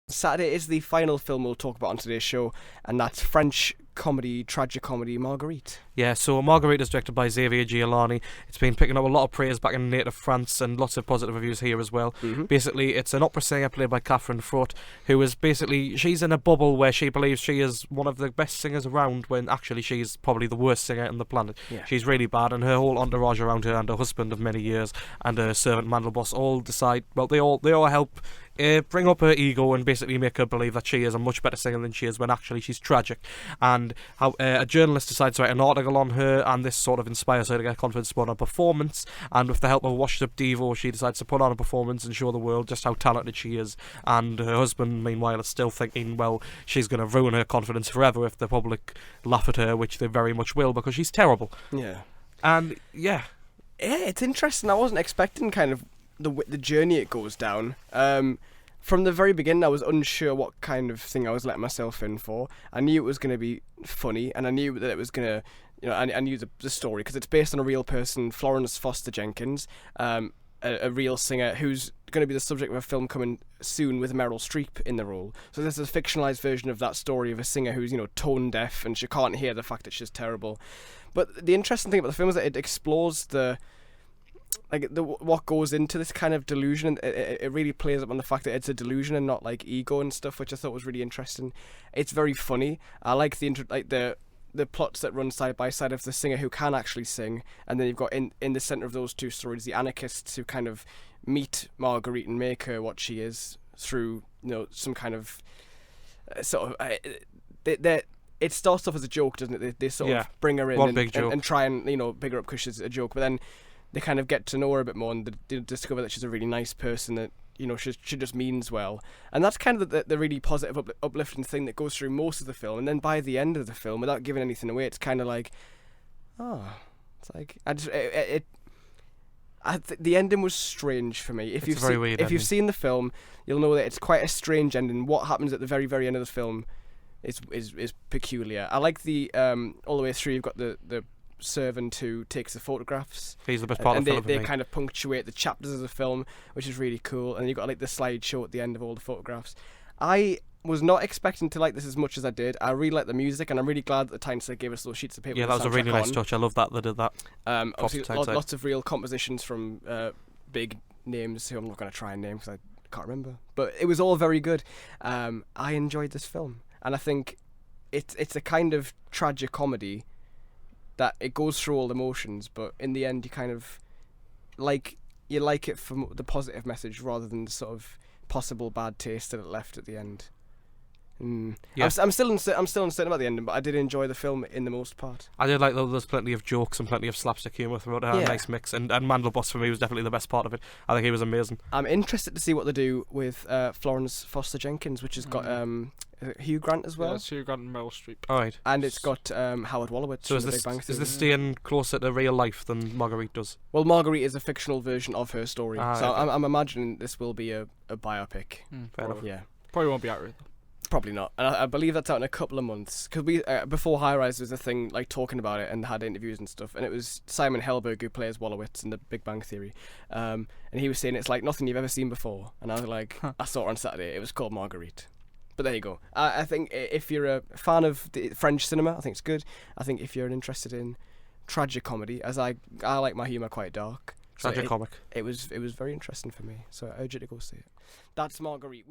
Saturday is the final film we'll talk about on today's show, and that's French comedy, tragic comedy, Marguerite. Yeah, so Marguerite is directed by Xavier Giolani. It's been picking up a lot of praise back in native France and lots of positive reviews here as well. Mm-hmm. Basically, it's an opera singer played by Catherine Frot, who is basically, she's in a bubble where she believes she is one of the best singers around when actually she's probably the worst singer on the planet. Yeah. She's really bad, and her whole entourage around her and her husband of many years and her servant Mandelboss all decide, well, they all help bring up her ego and basically make her believe that she is a much better singer than she is when actually she's tragic. And how a journalist decides to write an article on her, and this sort of inspires her to get confidence to put on a performance, and with the help of a washed up diva she decides to put on a performance and show the world just how talented she is. And her husband meanwhile is still thinking, well, she's going to ruin her confidence forever if the public laugh at her, which they very much will, because she's terrible. Yeah. And yeah, it's interesting. I wasn't expecting kind of the journey it goes down. From the very beginning, I was unsure what kind of thing I was letting myself in for. I knew it was going to be funny, and I knew that it was going to, I knew the story, because it's based on a real person, Florence Foster Jenkins, a real singer who's going to be the subject of a film coming soon with Meryl Streep in the role. So this is a fictionalized version of that story of a singer who's, tone deaf, and she can't hear the fact that she's terrible. But the interesting thing about the film is that it explores what goes into this kind of delusion. It really plays up on the fact that it's a delusion and not like ego and stuff, which I thought was really interesting. It's very funny. I like the plots that run side by side of the singer who can actually sing, and then you've got in the center of those two stories the anarchists who kind of meet Marguerite and make her what she is through some kind of it starts off as a joke, doesn't it? They sort of bring her in and try and big her up because she's a joke, but then they kind of get to know her a bit more, and they discover that she's a really nice person, that she just means well. And that's kind of the really positive, uplifting thing that goes through most of the film. And then by the end of the film, without giving anything away, it's kind of like, it's like the ending was strange for me. If you've seen the film, you'll know that it's quite a strange ending. What happens at the very, very end of the film is peculiar. I like the all the way through. You've got the servant who takes the photographs. He's the best part of the film. And they kind of punctuate the chapters of the film, which is really cool. And you've got like the slideshow at the end of all the photographs. I was not expecting to like this as much as I did. I really like the music, and I'm really glad that the Tyneside gave us those sheets of paper. Yeah, that was a really nice touch. I love that they did that. Obviously, lots of real compositions from big names who I'm not going to try and name because I can't remember. But it was all very good. I enjoyed this film, and I think it's a kind of tragic comedy that it goes through all the emotions, but in the end you kind of like it for the positive message rather than the sort of possible bad taste that it left at the end. Yeah. I'm still uncertain about the ending, but I did enjoy the film in the most part. I did like that there's plenty of jokes and plenty of slapstick humour throughout. It had a nice mix, and Mandelboss for me was definitely the best part of it. I think he was amazing. I'm interested to see what they do with Florence Foster Jenkins, which has got Hugh Grant as well. Yeah, it's Hugh Grant and Meryl Streep. All right. And it's got Howard Wolowitz. So is this staying closer to real life than Marguerite does? Well, Marguerite is a fictional version of her story, so I'm imagining this will be a biopic. Fair enough. Yeah. Probably won't be out. Probably not, and I believe that's out in a couple of months. Because we before High Rise was a thing like talking about it and had interviews and stuff, and it was Simon Helberg who plays Wolowitz in The Big Bang Theory, and he was saying it's like nothing you've ever seen before, and I was like, I saw it on Saturday. It was called Marguerite. But there you go. I think if you're a fan of the French cinema, I think it's good. I think if you're interested in tragic comedy, as I like my humour quite dark, tragic comic, it was very interesting for me. So I urge you to go see it. That's Marguerite.